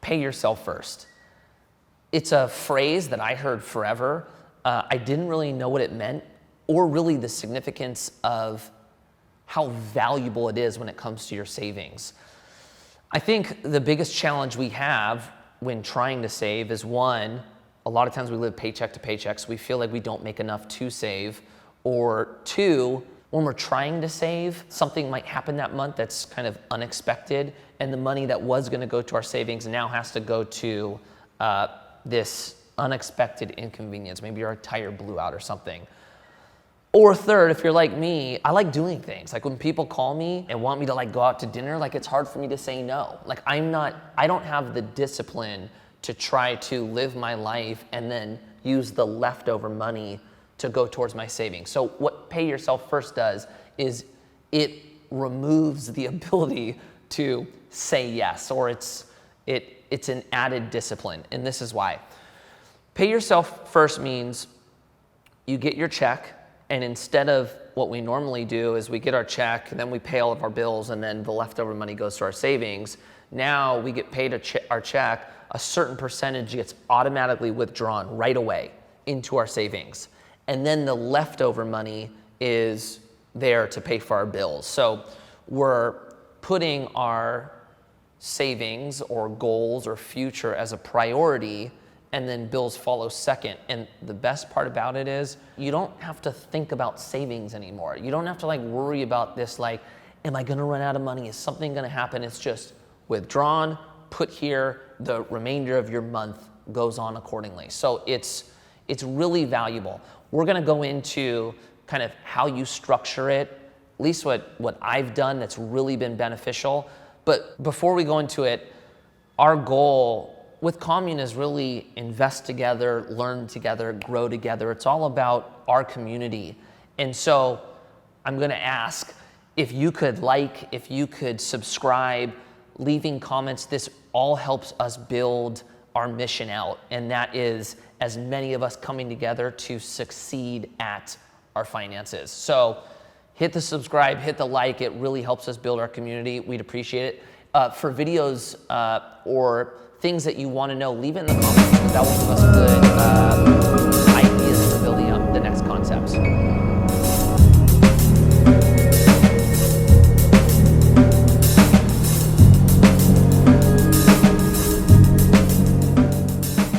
pay yourself first. It's a phrase that I heard forever. I didn't really know what it meant or really the significance of how valuable it is when it comes to your savings. I think the biggest challenge we have when trying to save is, one, a lot of times we live paycheck to paycheck, so we feel like we don't make enough to save. Or two, when we're trying to save, something might happen that month that's kind of unexpected, and the money that was going to go to our savings now has to go to this unexpected inconvenience. Maybe your tire blew out or something. Or third, if you're like me, I like doing things. Like when people call me and want me to like go out to dinner, like it's hard for me to say no. Like I don't have the discipline to try to live my life and then use the leftover money to go towards my savings. So what Pay Yourself First does is it removes the ability to say yes, or it's an added discipline, and this is why. Pay Yourself First means you get your check, and instead of what we normally do is we get our check, and then we pay all of our bills, and then the leftover money goes to our savings. Now we get paid our check, a certain percentage gets automatically withdrawn right away into our savings. And then the leftover money is there to pay for our bills. So we're putting our savings or goals or future as a priority, and then bills follow second. And the best part about it is you don't have to think about savings anymore. You don't have to like worry about this, like, am I gonna run out of money? Is something gonna happen? It's just withdrawn, put here, the remainder of your month goes on accordingly. So it's really valuable. We're gonna go into kind of how you structure it, at least what I've done that's really been beneficial. But before we go into it, our goal with Commune is really invest together, learn together, grow together. It's all about our community. And so I'm gonna ask if you could if you could subscribe, leaving comments. This all helps us build our mission out. And that is as many of us coming together to succeed at our finances. So hit the subscribe, hit the like. It really helps us build our community. We'd appreciate it. For videos or things that you want to know, leave it in the comments, because that will give us good ideas for building up the next concepts.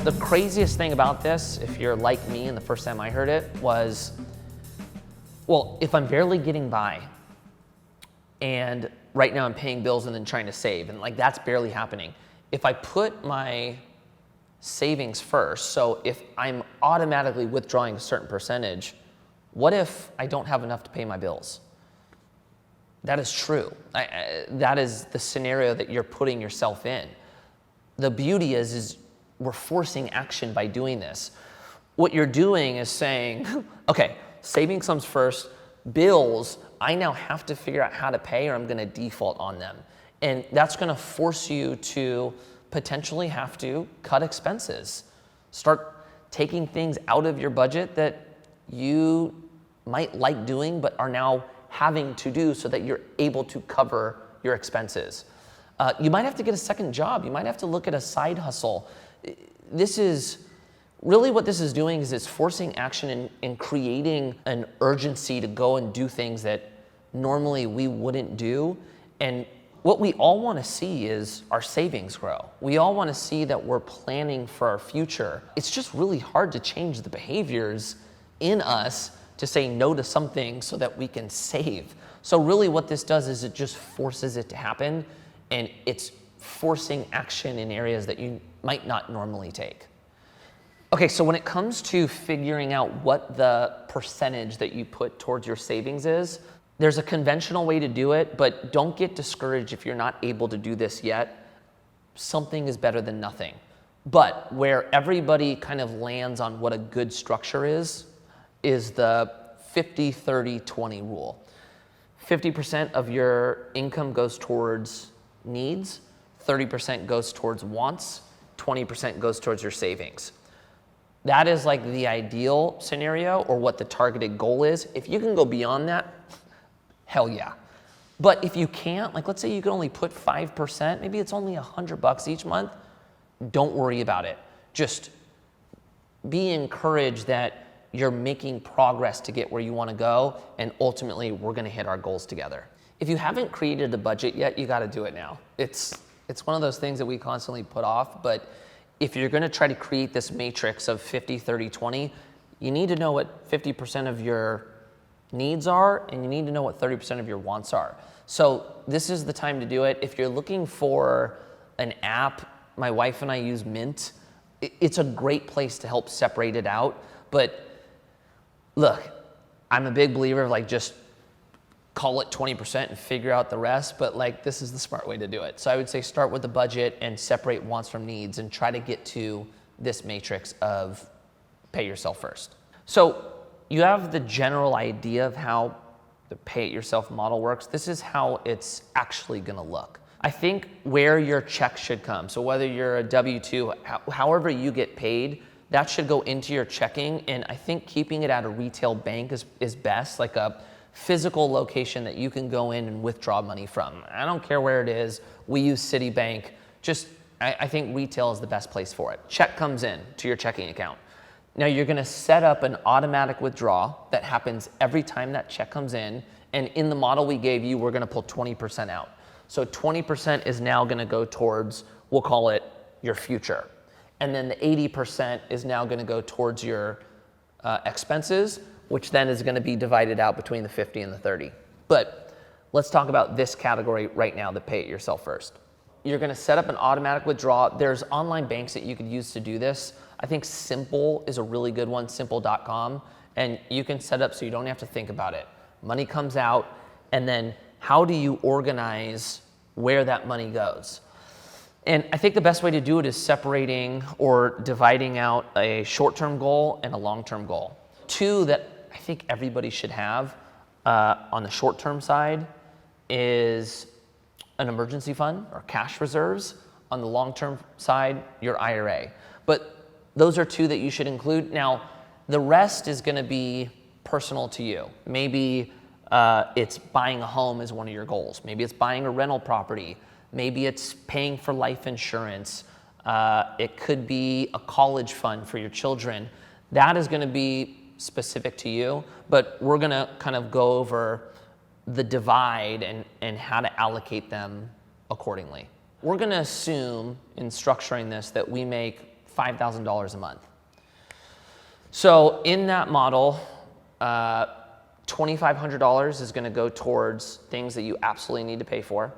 The craziest thing about this, if you're like me and the first time I heard it, was, well, if I'm barely getting by and right now I'm paying bills and then trying to save, and like that's barely happening. If I put my savings first, so if I'm automatically withdrawing a certain percentage, what if I don't have enough to pay my bills? That is true. That is the scenario that you're putting yourself in. The beauty is we're forcing action by doing this. What you're doing is saying, okay, savings comes first, bills, I now have to figure out how to pay or I'm gonna default on them. And that's gonna force you to potentially have to cut expenses. Start taking things out of your budget that you might like doing but are now having to do so that you're able to cover your expenses. You might have to get a second job. You might have to look at a side hustle. This is really what this is doing is it's forcing action and creating an urgency to go and do things that normally we wouldn't do. And what we all want to see is our savings grow. We all want to see that we're planning for our future. It's just really hard to change the behaviors in us to say no to something so that we can save. So really what this does is it just forces it to happen, and it's forcing action in areas that you might not normally take. Okay, so when it comes to figuring out what the percentage that you put towards your savings is, there's a conventional way to do it, but don't get discouraged if you're not able to do this yet. Something is better than nothing. But where everybody kind of lands on what a good structure is the 50-30-20 rule. 50% of your income goes towards needs, 30% goes towards wants, 20% goes towards your savings. That is like the ideal scenario, or what the targeted goal is. If you can go beyond that, hell yeah. But if you can't, like let's say you can only put 5%, maybe it's only $100 each month, don't worry about it. Just be encouraged that you're making progress to get where you want to go, and ultimately we're going to hit our goals together. If you haven't created a budget yet, you got to do it now. It's one of those things that we constantly put off, but if you're going to try to create this matrix of 50, 30, 20, you need to know what 50% of your needs are, and you need to know what 30% of your wants are. So this is the time to do it. If you're looking for an app, my wife and I use Mint. It's a great place to help separate it out. But look, I'm a big believer of like just call it 20% and figure out the rest, but like this is the smart way to do it. So I would say start with the budget and separate wants from needs and try to get to this matrix of pay yourself first. So you have the general idea of how the pay it yourself model works. This is how it's actually gonna look. I think where your check should come, so whether you're a W-2, however you get paid, that should go into your checking, and I think keeping it at a retail bank is best, like a physical location that you can go in and withdraw money from. I don't care where it is. We use Citibank. I think retail is the best place for it. Check comes in to your checking account. Now you're gonna set up an automatic withdrawal that happens every time that check comes in, and in the model we gave you, we're gonna pull 20% out. So 20% is now gonna go towards, we'll call it your future. And then the 80% is now gonna go towards your expenses, which then is gonna be divided out between the 50 and the 30. But let's talk about this category right now, the pay it yourself first. You're gonna set up an automatic withdrawal. There's online banks that you could use to do this. I think Simple is a really good one, simple.com, and you can set up so you don't have to think about it. Money comes out, and then how do you organize where that money goes? And I think the best way to do it is separating or dividing out a short-term goal and a long-term goal. Two that I think everybody should have on the short-term side is an emergency fund or cash reserves. On the long-term side, your IRA. But those are two that you should include. Now, the rest is gonna be personal to you. Maybe it's buying a home as one of your goals. Maybe it's buying a rental property. Maybe it's paying for life insurance. It could be a college fund for your children. That is gonna be specific to you, but we're gonna kind of go over the divide and how to allocate them accordingly. We're gonna assume in structuring this that we make $5,000 a month. So in that model, $2,500 is gonna go towards things that you absolutely need to pay for.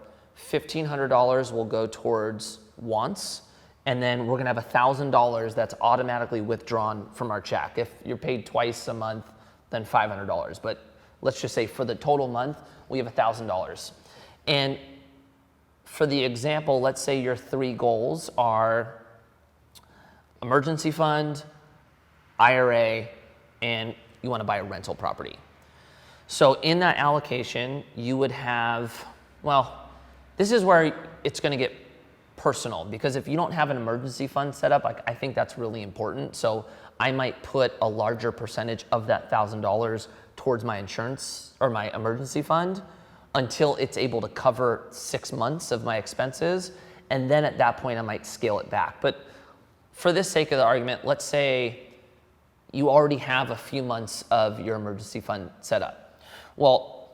$1,500 will go towards wants, and then we're gonna have $1,000 that's automatically withdrawn from our check. If you're paid twice a month, then $500. But let's just say for the total month, we have $1,000. And for the example, let's say your three goals are emergency fund, IRA, and you wanna buy a rental property. So in that allocation, you would have, well, this is where it's gonna get personal, because if you don't have an emergency fund set up, I think that's really important. So I might put a larger percentage of that $1,000 towards my insurance or my emergency fund until it's able to cover 6 months of my expenses. And then at that point, I might scale it back. But for the sake of the argument, let's say you already have a few months of your emergency fund set up. Well,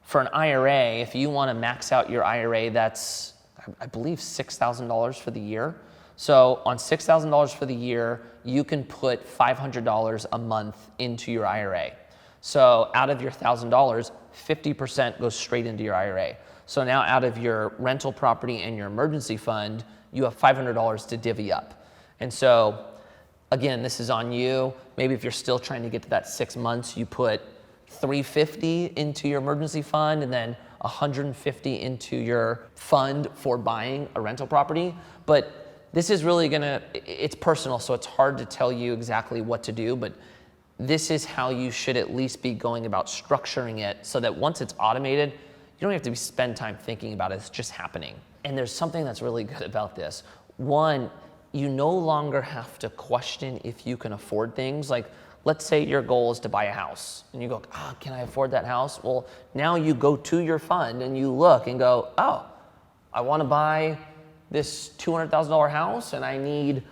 for an IRA, if you want to max out your IRA, that's, I believe, $6,000 for the year. So on $6,000 for the year, you can put $500 a month into your IRA. So out of your $1,000, 50% goes straight into your IRA. So now out of your rental property and your emergency fund, you have $500 to divvy up. And so, again, this is on you. Maybe if you're still trying to get to that 6 months, you put $350 into your emergency fund and then $150 into your fund for buying a rental property. But this is really it's personal, so it's hard to tell you exactly what to do, but this is how you should at least be going about structuring it so that once it's automated, you don't have to spend time thinking about it, it's just happening. And there's something that's really good about this. One, you no longer have to question if you can afford things. Like, let's say your goal is to buy a house and you go, can I afford that house? Well, now you go to your fund and you look and go, I want to buy this $200,000 house and I need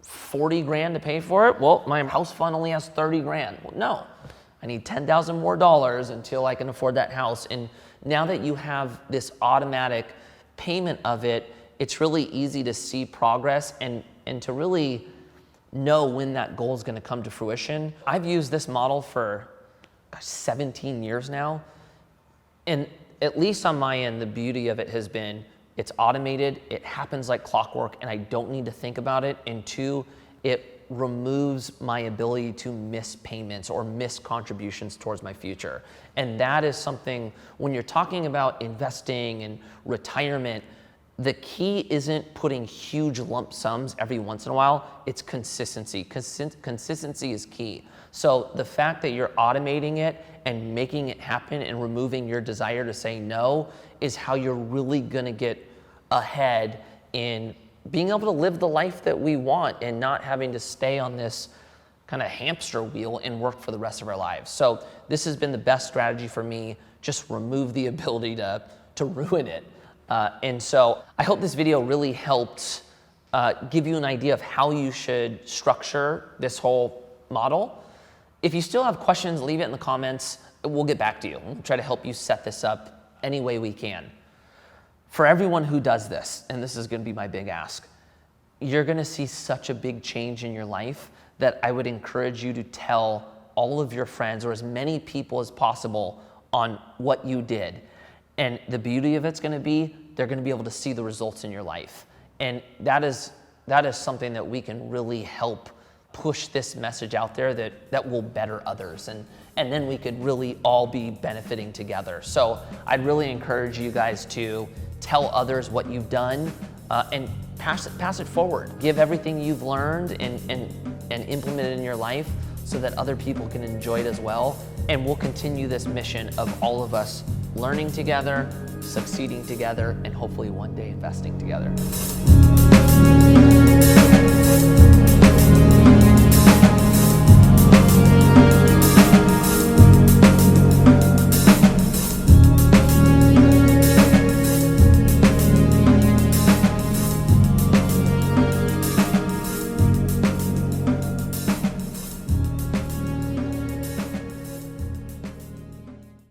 40 grand to pay for it. Well, my house fund only has 30 grand. Well, no, I need 10,000 more dollars until I can afford that house. And now that you have this automatic payment of it, it's really easy to see progress and to really know when that goal is going to come to fruition. I've used this model for 17 years now. And at least on my end, the beauty of it has been it's automated, it happens like clockwork, and I don't need to think about it. And two, it removes my ability to miss payments or miss contributions towards my future. And that is something, when you're talking about investing and retirement, the key isn't putting huge lump sums every once in a while, it's consistency. Consistency is key. So the fact that you're automating it and making it happen and removing your desire to say no is how you're really gonna get ahead in being able to live the life that we want and not having to stay on this kind of hamster wheel and work for the rest of our lives. So this has been the best strategy for me, just remove the ability to ruin it. And so I hope this video really helped give you an idea of how you should structure this whole model. If you still have questions, leave it in the comments. We'll get back to you. We'll try to help you set this up any way we can. For everyone who does this, and this is going to be my big ask, you're going to see such a big change in your life that I would encourage you to tell all of your friends or as many people as possible on what you did. And the beauty of it's going to be, they're going to be able to see the results in your life. And that is something that we can really help push this message out there that will better others. And then we could really all be benefiting together. So I'd really encourage you guys to tell others what you've done and pass it forward. Give everything you've learned and implement it in your life so that other people can enjoy it as well. And we'll continue this mission of all of us learning together, succeeding together, and hopefully one day investing together.